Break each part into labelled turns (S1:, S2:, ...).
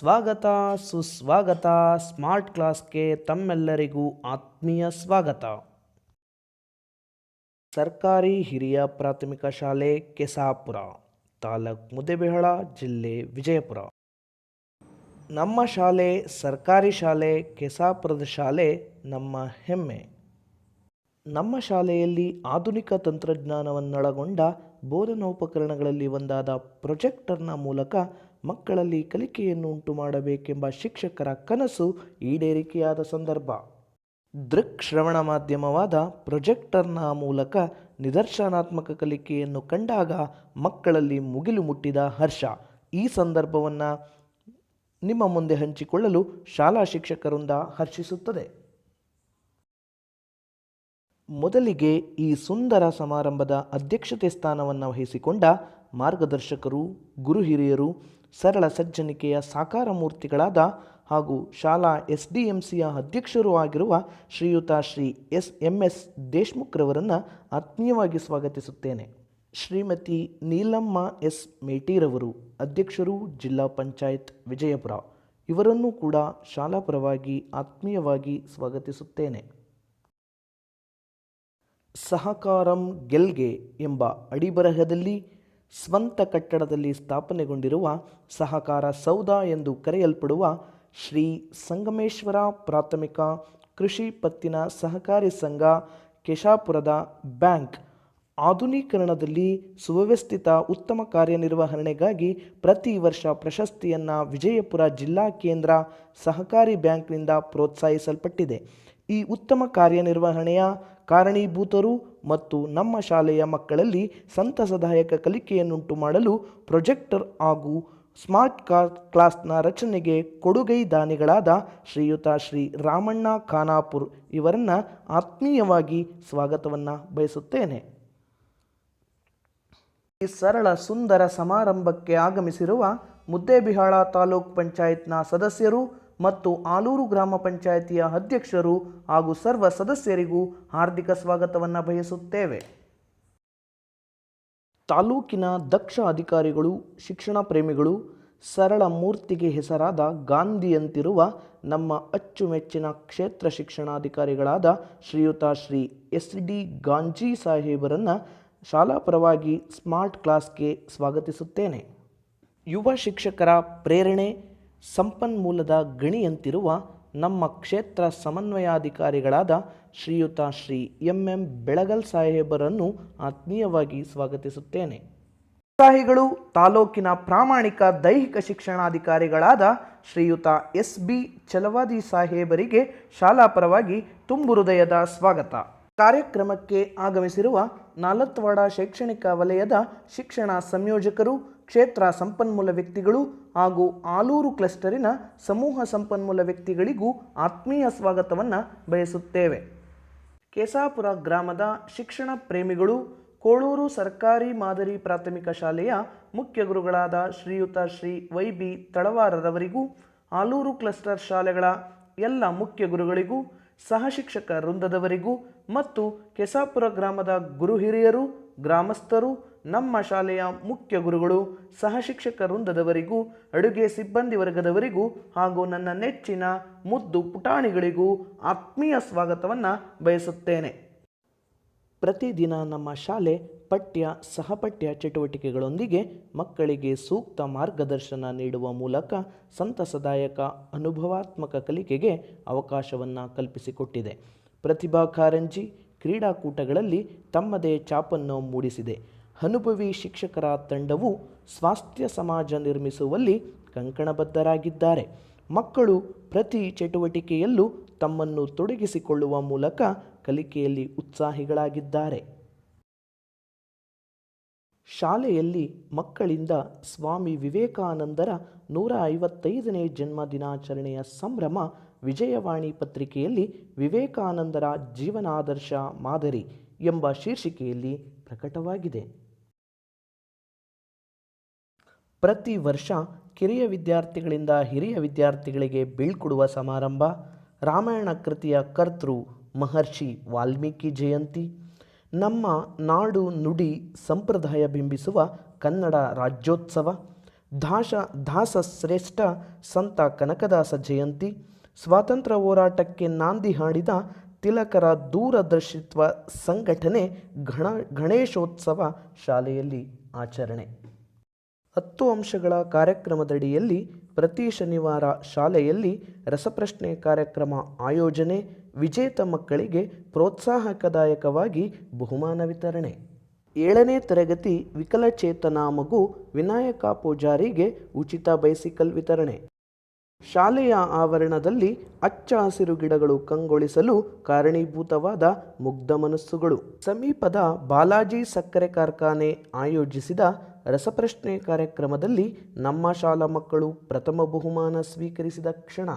S1: ಸ್ವಾಗತ ಸುಸ್ವಾಗತ ಸ್ಮಾರ್ಟ್ ಕ್ಲಾಸ್ಗೆ ತಮ್ಮೆಲ್ಲರಿಗೂ ಆತ್ಮೀಯ ಸ್ವಾಗತ. ಸರ್ಕಾರಿ ಹಿರಿಯ ಪ್ರಾಥಮಿಕ ಶಾಲೆ ಕೆಸಾಪುರ, ತಾಲೂಕು ಮುದ್ದೇಬಿಹಾಳ, ಜಿಲ್ಲೆ ವಿಜಯಪುರ. ನಮ್ಮ ಶಾಲೆ ಸರ್ಕಾರಿ ಶಾಲೆ ಕೆಸಾಪುರದ ಶಾಲೆ ನಮ್ಮ ಹೆಮ್ಮೆ. ನಮ್ಮ ಶಾಲೆಯಲ್ಲಿ ಆಧುನಿಕ ತಂತ್ರಜ್ಞಾನವನ್ನೊಳಗೊಂಡ ಬೋಧನೋಪಕರಣಗಳಲ್ಲಿ ಒಂದಾದ ಪ್ರೊಜೆಕ್ಟರ್ನ ಮೂಲಕ ಮಕ್ಕಳಲ್ಲಿ ಕಲಿಕೆಯನ್ನು ಉಂಟು ಮಾಡಬೇಕೆಂಬ ಶಿಕ್ಷಕರ ಕನಸು ಈಡೇರಿಕೆಯಾದ ಸಂದರ್ಭ. ದೃಕ್ಶ್ರವಣ ಮಾಧ್ಯಮವಾದ ಪ್ರೊಜೆಕ್ಟರ್ನ ಮೂಲಕ ನಿದರ್ಶನಾತ್ಮಕ ಕಲಿಕೆಯನ್ನು ಕಂಡಾಗ ಮಕ್ಕಳಲ್ಲಿ ಮುಗಿಲು ಮುಟ್ಟಿದ ಹರ್ಷ. ಈ ಸಂದರ್ಭವನ್ನು ನಿಮ್ಮ ಮುಂದೆ ಹಂಚಿಕೊಳ್ಳಲು ಶಾಲಾ ಶಿಕ್ಷಕರಿಂದ ಹರ್ಷಿಸುತ್ತದೆ. ಮೊದಲಿಗೆ ಈ ಸುಂದರ ಸಮಾರಂಭದ ಅಧ್ಯಕ್ಷತೆ ಸ್ಥಾನವನ್ನು ವಹಿಸಿಕೊಂಡ ಮಾರ್ಗದರ್ಶಕರು, ಗುರು ಹಿರಿಯರು, ಸರಳ ಸಜ್ಜನಿಕೆಯ ಸಾಕಾರ ಮೂರ್ತಿಗಳಾದ ಹಾಗೂ ಶಾಲಾ SDMCಯ ಅಧ್ಯಕ್ಷರೂ ಆಗಿರುವ ಶ್ರೀಯುತ ಶ್ರೀ MS ದೇಶ್ಮುಖ್ರವರನ್ನು ಆತ್ಮೀಯವಾಗಿ ಸ್ವಾಗತಿಸುತ್ತೇನೆ. ಶ್ರೀಮತಿ ನೀಲಮ್ಮ S ಮೇಟಿರವರು, ಅಧ್ಯಕ್ಷರು, ಜಿಲ್ಲಾ ಪಂಚಾಯತ್ ವಿಜಯಪುರ, ಇವರನ್ನೂ ಕೂಡ ಶಾಲಾ ಪರವಾಗಿ ಆತ್ಮೀಯವಾಗಿ ಸ್ವಾಗತಿಸುತ್ತೇನೆ. ಸಹಕಾರಂ ಗೆಲ್ಗೆ ಎಂಬ ಅಡಿಬರಹದಲ್ಲಿ ಸ್ವಂತ ಕಟ್ಟಡದಲ್ಲಿ ಸ್ಥಾಪನೆಗೊಂಡಿರುವ ಸಹಕಾರ ಸೌಧ ಎಂದು ಕರೆಯಲ್ಪಡುವ ಶ್ರೀ ಸಂಗಮೇಶ್ವರ ಪ್ರಾಥಮಿಕ ಕೃಷಿ ಪತ್ತಿನ ಸಹಕಾರಿ ಸಂಘ ಕೆಸಾಪುರದ ಬ್ಯಾಂಕ್ ಆಧುನೀಕರಣದಲ್ಲಿ ಸುವ್ಯವಸ್ಥಿತ ಉತ್ತಮ ಕಾರ್ಯನಿರ್ವಹಣೆಗಾಗಿ ಪ್ರತಿ ವರ್ಷ ಪ್ರಶಸ್ತಿಯನ್ನು ವಿಜಯಪುರ ಜಿಲ್ಲಾ ಕೇಂದ್ರ ಸಹಕಾರಿ ಬ್ಯಾಂಕ್ನಿಂದ ಪ್ರೋತ್ಸಾಹಿಸಲ್ಪಟ್ಟಿದೆ. ಈ ಉತ್ತಮ ಕಾರ್ಯನಿರ್ವಹಣೆಯ ಕಾರಣೀಭೂತರು ಮತ್ತು ನಮ್ಮ ಶಾಲೆಯ ಮಕ್ಕಳಲ್ಲಿ ಸಂತಸದಾಯಕ ಕಲಿಕೆಯನ್ನುಂಟು ಮಾಡಲು ಪ್ರೊಜೆಕ್ಟರ್ ಹಾಗೂ ಸ್ಮಾರ್ಟ್ ಕ್ಲಾಸ್ನ ರಚನೆಗೆ ಕೊಡುಗೈ ದಾನಿಗಳಾದ ಶ್ರೀಯುತ ಶ್ರೀ ರಾಮಣ್ಣ ಖಾನಾಪುರ್ ಇವರನ್ನು ಆತ್ಮೀಯವಾಗಿ ಸ್ವಾಗತವನ್ನು ಬಯಸುತ್ತೇನೆ. ಈ ಸರಳ ಸುಂದರ ಸಮಾರಂಭಕ್ಕೆ ಆಗಮಿಸಿರುವ ಮುದ್ದೇಬಿಹಾಳ ತಾಲೂಕ್ ಪಂಚಾಯತ್ನ ಸದಸ್ಯರು ಮತ್ತು ಆಲೂರು ಗ್ರಾಮ ಪಂಚಾಯಿತಿಯ ಅಧ್ಯಕ್ಷರು ಹಾಗೂ ಸರ್ವ ಸದಸ್ಯರಿಗೂ ಹಾರ್ದಿಕ ಸ್ವಾಗತವನ್ನು ಬಯಸುತ್ತೇವೆ. ತಾಲೂಕಿನ ದಕ್ಷ ಅಧಿಕಾರಿಗಳು, ಶಿಕ್ಷಣ ಪ್ರೇಮಿಗಳು, ಸರಳ ಮೂರ್ತಿಗೆ ಹೆಸರಾದ ಗಾಂಧಿಯಂತಿರುವ ನಮ್ಮ ಅಚ್ಚುಮೆಚ್ಚಿನ ಕ್ಷೇತ್ರ ಶಿಕ್ಷಣಾಧಿಕಾರಿಗಳಾದ ಶ್ರೀಯುತ ಶ್ರೀ SD ಗಾಂಜಿ ಸಾಹೇಬರನ್ನು ಶಾಲಾ ಪರವಾಗಿ ಸ್ಮಾರ್ಟ್ ಕ್ಲಾಸ್ಗೆ ಸ್ವಾಗತಿಸುತ್ತೇನೆ. ಯುವ ಶಿಕ್ಷಕರ ಪ್ರೇರಣೆ, ಸಂಪನ್ಮೂಲದ ಗಣಿಯಂತಿರುವ ನಮ್ಮ ಕ್ಷೇತ್ರ ಸಮನ್ವಯಾಧಿಕಾರಿಗಳಾದ ಶ್ರೀಯುತ ಶ್ರೀ MM ಬೆಳಗಲ್ ಸಾಹೇಬರನ್ನು ಆತ್ಮೀಯವಾಗಿ ಸ್ವಾಗತಿಸುತ್ತೇನೆ. ಉತ್ಸಾಹಿಗಳು ತಾಲೂಕಿನ ಪ್ರಾಮಾಣಿಕ ದೈಹಿಕ ಶಿಕ್ಷಣಾಧಿಕಾರಿಗಳಾದ ಶ್ರೀಯುತ SB ಚಲವಾದಿ ಸಾಹೇಬರಿಗೆ ಶಾಲಾ ಪರವಾಗಿ ತುಂಬು ಹೃದಯದ ಸ್ವಾಗತ. ಕಾರ್ಯಕ್ರಮಕ್ಕೆ ಆಗಮಿಸಿರುವ ನಾಲತ್ವಾಡ ಶೈಕ್ಷಣಿಕ ವಲಯದ ಶಿಕ್ಷಣ ಸಂಯೋಜಕರು, ಕ್ಷೇತ್ರ ಸಂಪನ್ಮೂಲ ವ್ಯಕ್ತಿಗಳು ಹಾಗೂ ಆಲೂರು ಕ್ಲಸ್ಟರಿನ ಸಮೂಹ ಸಂಪನ್ಮೂಲ ವ್ಯಕ್ತಿಗಳಿಗೂ ಆತ್ಮೀಯ ಸ್ವಾಗತವನ್ನು ಬಯಸುತ್ತೇವೆ. ಕೆಸಾಪುರ ಗ್ರಾಮದ ಶಿಕ್ಷಣ ಪ್ರೇಮಿಗಳು, ಕೋಳೂರು ಸರ್ಕಾರಿ ಮಾದರಿ ಪ್ರಾಥಮಿಕ ಶಾಲೆಯ ಮುಖ್ಯ ಗುರುಗಳಾದ ಶ್ರೀಯುತ ಶ್ರೀ YB ತಳವಾರರವರಿಗೂ, ಆಲೂರು ಕ್ಲಸ್ಟರ್ ಶಾಲೆಗಳ ಎಲ್ಲ ಮುಖ್ಯ ಗುರುಗಳಿಗೂ, ಸಹಶಿಕ್ಷಕ ವೃಂದದವರಿಗೂ ಮತ್ತು ಕೆಸಾಪುರ ಗ್ರಾಮದ ಗುರು ಹಿರಿಯರು, ಗ್ರಾಮಸ್ಥರು, ನಮ್ಮ ಶಾಲೆಯ ಮುಖ್ಯ ಗುರುಗಳು, ಸಹಶಿಕ್ಷಕ ವೃಂದದವರಿಗೂ, ಅಡುಗೆ ಸಿಬ್ಬಂದಿ ವರ್ಗದವರಿಗೂ ಹಾಗೂ ನನ್ನ ನೆಚ್ಚಿನ ಮುದ್ದು ಪುಟಾಣಿಗಳಿಗೂ ಆತ್ಮೀಯ ಸ್ವಾಗತವನ್ನು ಬಯಸುತ್ತೇನೆ. ಪ್ರತಿದಿನ ನಮ್ಮ ಶಾಲೆ ಪಠ್ಯ ಸಹಪಠ್ಯ ಚಟುವಟಿಕೆಗಳೊಂದಿಗೆ ಮಕ್ಕಳಿಗೆ ಸೂಕ್ತ ಮಾರ್ಗದರ್ಶನ ನೀಡುವ ಮೂಲಕ ಸಂತಸದಾಯಕ ಅನುಭವಾತ್ಮಕ ಕಲಿಕೆಗೆ ಅವಕಾಶವನ್ನು ಕಲ್ಪಿಸಿಕೊಟ್ಟಿದೆ. ಪ್ರತಿಭಾ ಕಾರಂಜಿ, ಕ್ರೀಡಾಕೂಟಗಳಲ್ಲಿ ತಮ್ಮದೇ ಛಾಪನ್ನು ಮೂಡಿಸಿದೆ. ಅನುಭವಿ ಶಿಕ್ಷಕರ ತಂಡವು ಸ್ವಾಸ್ಥ್ಯ ಸಮಾಜ ನಿರ್ಮಿಸುವಲ್ಲಿ ಕಂಕಣಬದ್ಧರಾಗಿದ್ದಾರೆ. ಮಕ್ಕಳು ಪ್ರತಿ ಚಟುವಟಿಕೆಯಲ್ಲೂ ತಮ್ಮನ್ನು ತೊಡಗಿಸಿಕೊಳ್ಳುವ ಮೂಲಕ ಕಲಿಕೆಯಲ್ಲಿ ಉತ್ಸಾಹಿಗಳಾಗಿದ್ದಾರೆ. ಶಾಲೆಯಲ್ಲಿ ಮಕ್ಕಳಿಂದ ಸ್ವಾಮಿ ವಿವೇಕಾನಂದರ 155ನೇ ಜನ್ಮ ದಿನಾಚರಣೆಯ ಸಂಭ್ರಮ ವಿಜಯವಾಣಿ ಪತ್ರಿಕೆಯಲ್ಲಿ ವಿವೇಕಾನಂದರ ಜೀವನಾದರ್ಶ ಮಾದರಿ ಎಂಬ ಶೀರ್ಷಿಕೆಯಲ್ಲಿ ಪ್ರಕಟವಾಗಿದೆ. ಪ್ರತಿ ವರ್ಷ ಕಿರಿಯ ವಿದ್ಯಾರ್ಥಿಗಳಿಂದ ಹಿರಿಯ ವಿದ್ಯಾರ್ಥಿಗಳಿಗೆ ಬೀಳ್ಕೊಡುವ ಸಮಾರಂಭ, ರಾಮಾಯಣ ಕೃತಿಯ ಕರ್ತೃ ಮಹರ್ಷಿ ವಾಲ್ಮೀಕಿ ಜಯಂತಿ, ನಮ್ಮ ನಾಡು ನುಡಿ ಸಂಪ್ರದಾಯ ಬಿಂಬಿಸುವ ಕನ್ನಡ ರಾಜ್ಯೋತ್ಸವ, ದಾಸಶ್ರೇಷ್ಠ ಸಂತ ಕನಕದಾಸ ಜಯಂತಿ, ಸ್ವಾತಂತ್ರ್ಯ ಹೋರಾಟಕ್ಕೆ ನಾಂದಿ ಹಾಡಿದ ತಿಲಕರ ದೂರದರ್ಶಿತ್ವ ಸಂಘಟನೆ ಗಣೇಶೋತ್ಸವ ಶಾಲೆಯಲ್ಲಿ ಆಚರಣೆ. 10 ಅಂಶಗಳ ಕಾರ್ಯಕ್ರಮದಡಿಯಲ್ಲಿ ಪ್ರತಿ ಶನಿವಾರ ಶಾಲೆಯಲ್ಲಿ ರಸಪ್ರಶ್ನೆ ಕಾರ್ಯಕ್ರಮ ಆಯೋಜನೆ, ವಿಜೇತ ಮಕ್ಕಳಿಗೆ ಪ್ರೋತ್ಸಾಹಕದಾಯಕವಾಗಿ ಬಹುಮಾನ ವಿತರಣೆ. 7ನೇ ತರಗತಿ ವಿಕಲಚೇತನ ಮಗು ವಿನಾಯಕ ಪೂಜಾರಿಗೆ ಉಚಿತ ಬೈಸಿಕಲ್ ವಿತರಣೆ. ಶಾಲೆಯ ಆವರಣದಲ್ಲಿ ಹಚ್ಚ ಹಸಿರು ಗಿಡಗಳು ಕಂಗೊಳಿಸಲು ಕಾರಣೀಭೂತವಾದ ಮುಗ್ಧ ಮನಸ್ಸುಗಳು. ಸಮೀಪದ ಬಾಲಾಜಿ ಸಕ್ಕರೆ ಕಾರ್ಖಾನೆ ಆಯೋಜಿಸಿದ ರಸಪ್ರಶ್ನೆ ಕಾರ್ಯಕ್ರಮದಲ್ಲಿ ನಮ್ಮ ಶಾಲಾ ಮಕ್ಕಳು ಪ್ರಥಮ ಬಹುಮಾನ ಸ್ವೀಕರಿಸಿದ ಕ್ಷಣ.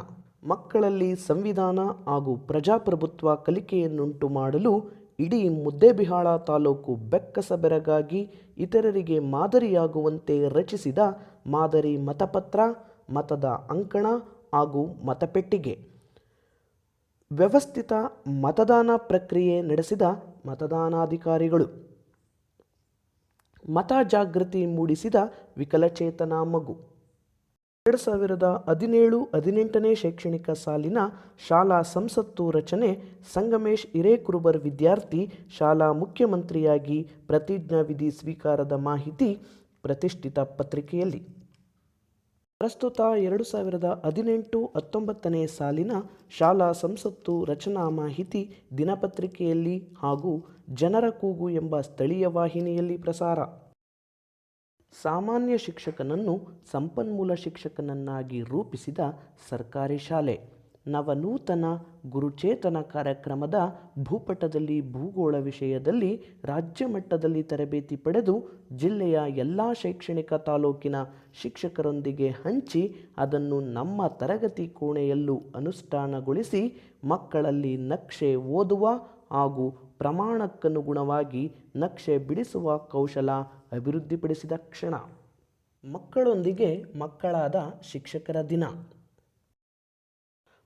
S1: ಮಕ್ಕಳಲ್ಲಿ ಸಂವಿಧಾನ ಹಾಗೂ ಪ್ರಜಾಪ್ರಭುತ್ವ ಕಲಿಕೆಯನ್ನುಂಟು ಮಾಡಲು ಇಡೀ ಮುದ್ದೇಬಿಹಾಳ ತಾಲೂಕು ಬೆಕ್ಕಸಬೆರಗಾಗಿ ಇತರರಿಗೆ ಮಾದರಿಯಾಗುವಂತೆ ರಚಿಸಿದ ಮಾದರಿ ಮತಪತ್ರ, ಮತದ ಅಂಕಣ ಹಾಗೂ ಮತಪೆಟ್ಟಿಗೆ, ವ್ಯವಸ್ಥಿತ ಮತದಾನ ಪ್ರಕ್ರಿಯೆ ನಡೆಸಿದ ಮತದಾನಾಧಿಕಾರಿಗಳು, ಮತ ಜಾಗೃತಿ ಮೂಡಿಸಿದ ವಿಕಲಚೇತನ ಮಗು. 2017-18ನೇ ಶೈಕ್ಷಣಿಕ ಸಾಲಿನ ಶಾಲಾ ಸಂಸತ್ತು ರಚನೆ. ಸಂಗಮೇಶ್ ಹಿರೇಕುರುಬರ್ ವಿದ್ಯಾರ್ಥಿ ಶಾಲಾ ಮುಖ್ಯಮಂತ್ರಿಯಾಗಿ ಪ್ರತಿಜ್ಞಾವಿಧಿ ಸ್ವೀಕಾರದ ಮಾಹಿತಿ ಪ್ರತಿಷ್ಠಿತ ಪತ್ರಿಕೆಯಲ್ಲಿ. ಪ್ರಸ್ತುತ 2018-19ನೇ ಸಾಲಿನ ಶಾಲಾ ಸಂಸತ್ತು ರಚನಾ ಮಾಹಿತಿ ದಿನಪತ್ರಿಕೆಯಲ್ಲಿ ಹಾಗೂ ಜನರ ಕೂಗು ಎಂಬ ಸ್ಥಳೀಯ ವಾಹಿನಿಯಲ್ಲಿ ಪ್ರಸಾರ. ಸಾಮಾನ್ಯ ಶಿಕ್ಷಕನನ್ನು ಸಂಪನ್ಮೂಲ ಶಿಕ್ಷಕನನ್ನಾಗಿ ರೂಪಿಸಿದ ಸರ್ಕಾರಿ ಶಾಲೆ. ನವನೂತನ ಗುರುಚೇತನ ಕಾರ್ಯಕ್ರಮದ ಭೂಪಟದಲ್ಲಿ ಭೂಗೋಳ ವಿಷಯದಲ್ಲಿ ರಾಜ್ಯ ಮಟ್ಟದಲ್ಲಿ ತರಬೇತಿ ಪಡೆದು ಜಿಲ್ಲೆಯ ಎಲ್ಲ ಶೈಕ್ಷಣಿಕ ತಾಲೂಕಿನ ಶಿಕ್ಷಕರೊಂದಿಗೆ ಹಂಚಿ ಅದನ್ನು ನಮ್ಮ ತರಗತಿ ಕೋಣೆಯಲ್ಲೂ ಅನುಷ್ಠಾನಗೊಳಿಸಿ ಮಕ್ಕಳಲ್ಲಿ ನಕ್ಷೆ ಓದುವ ಹಾಗೂ ಪ್ರಮಾಣಕ್ಕನುಗುಣವಾಗಿ ನಕ್ಷೆ ಬಿಡಿಸುವ ಕೌಶಲ ಅಭಿವೃದ್ಧಿಪಡಿಸಿದ ಕ್ಷಣ. ಮಕ್ಕಳೊಂದಿಗೆ ಮಕ್ಕಳಾದ ಶಿಕ್ಷಕರ ದಿನ.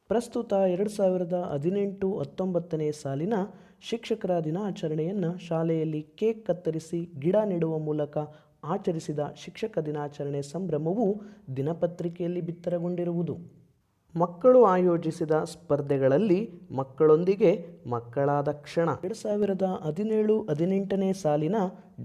S1: ಪ್ರಸ್ತುತ 2018-19ನೇ ಸಾಲಿನ ಶಿಕ್ಷಕರ ದಿನಾಚರಣೆಯನ್ನು ಶಾಲೆಯಲ್ಲಿ ಕೇಕ್ ಕತ್ತರಿಸಿ ಗಿಡ ನೆಡುವ ಮೂಲಕ ಆಚರಿಸಿದ ಶಿಕ್ಷಕ ದಿನಾಚರಣೆ ಸಂಭ್ರಮವು ದಿನಪತ್ರಿಕೆಯಲ್ಲಿ ಬಿತ್ತರಗೊಂಡಿರುವುದು. ಮಕ್ಕಳು ಆಯೋಜಿಸಿದ ಸ್ಪರ್ಧೆಗಳಲ್ಲಿ ಮಕ್ಕಳೊಂದಿಗೆ ಮಕ್ಕಳಾದ ಕ್ಷಣ. 2017-18ನೇ ಸಾಲಿನ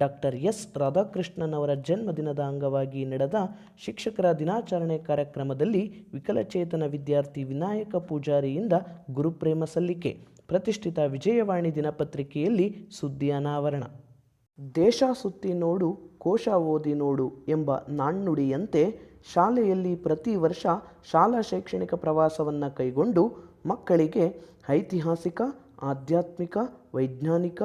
S1: ಡಾಕ್ಟರ್ ಎಸ್ ರಾಧಾಕೃಷ್ಣನ್ ಅವರ ಜನ್ಮದಿನದ ಅಂಗವಾಗಿ ನಡೆದ ಶಿಕ್ಷಕರ ದಿನಾಚರಣೆ ಕಾರ್ಯಕ್ರಮದಲ್ಲಿ ವಿಕಲಚೇತನ ವಿದ್ಯಾರ್ಥಿ ವಿನಾಯಕ ಪೂಜಾರಿಯಿಂದ ಗುರುಪ್ರೇಮ ಸಲ್ಲಿಕೆ. ಪ್ರತಿಷ್ಠಿತ ವಿಜಯವಾಣಿ ದಿನಪತ್ರಿಕೆಯಲ್ಲಿ ಸುದ್ದಿ ಅನಾವರಣ. ದೇಶ ಸುತ್ತಿ ನೋಡು, ಕೋಶ ಓದಿ ನೋಡು ಎಂಬ ನಾಣ್ಣುಡಿಯಂತೆ ಶಾಲೆಯಲ್ಲಿ ಪ್ರತಿ ವರ್ಷ ಶಾಲಾ ಶೈಕ್ಷಣಿಕ ಪ್ರವಾಸವನ್ನು ಕೈಗೊಂಡು ಮಕ್ಕಳಿಗೆ ಐತಿಹಾಸಿಕ, ಆಧ್ಯಾತ್ಮಿಕ, ವೈಜ್ಞಾನಿಕ,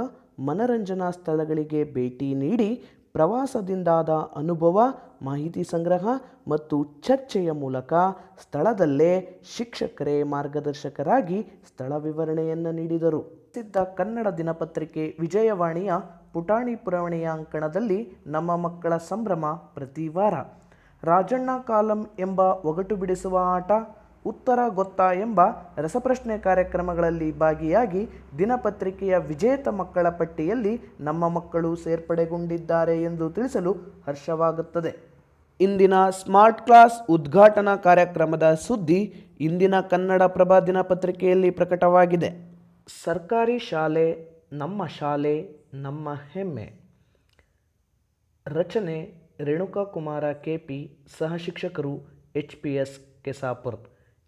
S1: ಮನರಂಜನಾ ಸ್ಥಳಗಳಿಗೆ ಭೇಟಿ ನೀಡಿ ಪ್ರವಾಸದಿಂದಾದ ಅನುಭವ, ಮಾಹಿತಿ ಸಂಗ್ರಹ ಮತ್ತು ಚರ್ಚೆಯ ಮೂಲಕ ಸ್ಥಳದಲ್ಲೇ ಶಿಕ್ಷಕರೇ ಮಾರ್ಗದರ್ಶಕರಾಗಿ ಸ್ಥಳ ವಿವರಣೆಯನ್ನು ನೀಡಿದರು. ಪ್ರಸಿದ್ಧ ಕನ್ನಡ ದಿನಪತ್ರಿಕೆ ವಿಜಯವಾಣಿಯ ಪುಟಾಣಿ ಪುರವಣಿಯ ಅಂಕಣದಲ್ಲಿ ನಮ್ಮ ಮಕ್ಕಳ ಸಂಭ್ರಮ ಪ್ರತಿ ವಾರ. ರಾಜಣ್ಣ ಕಾಲಂ ಎಂಬ ಒಗಟು ಬಿಡಿಸುವ ಆಟ, ಉತ್ತರ ಗೊತ್ತಾ ಎಂಬ ರಸಪ್ರಶ್ನೆ ಕಾರ್ಯಕ್ರಮಗಳಲ್ಲಿ ಭಾಗಿಯಾಗಿ ದಿನಪತ್ರಿಕೆಯ ವಿಜೇತ ಮಕ್ಕಳ ಪಟ್ಟಿಯಲ್ಲಿ ನಮ್ಮ ಮಕ್ಕಳು ಸೇರ್ಪಡೆಗೊಂಡಿದ್ದಾರೆ ಎಂದು ತಿಳಿಸಲು ಹರ್ಷವಾಗುತ್ತದೆ. ಇಂದಿನ ಸ್ಮಾರ್ಟ್ ಕ್ಲಾಸ್ ಉದ್ಘಾಟನಾ ಕಾರ್ಯಕ್ರಮದ ಸುದ್ದಿ ಇಂದಿನ ಕನ್ನಡಪ್ರಭ ದಿನಪತ್ರಿಕೆಯಲ್ಲಿ ಪ್ರಕಟವಾಗಿದೆ. ಸರ್ಕಾರಿ ಶಾಲೆ ಶಾಲೆ ನಮ್ಮ ಹೆಮ್ಮೆ. ರಚನೆ ರೇಣುಕಾ ಕುಮಾರ ಕೆಪಿ, ಸಹಶಿಕ್ಷಕರು HPS ಕೆಸಾಪುರ.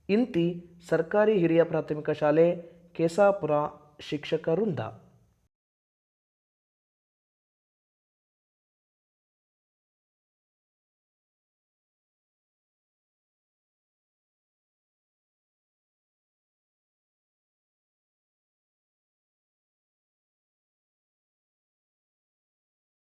S1: ಇಂತಿ ಸರ್ಕಾರಿ ಹಿರಿಯ ಪ್ರಾಥಮಿಕ ಶಾಲೆ ಕೆಸಾಪುರ ಶಿಕ್ಷಕ ವೃಂದ.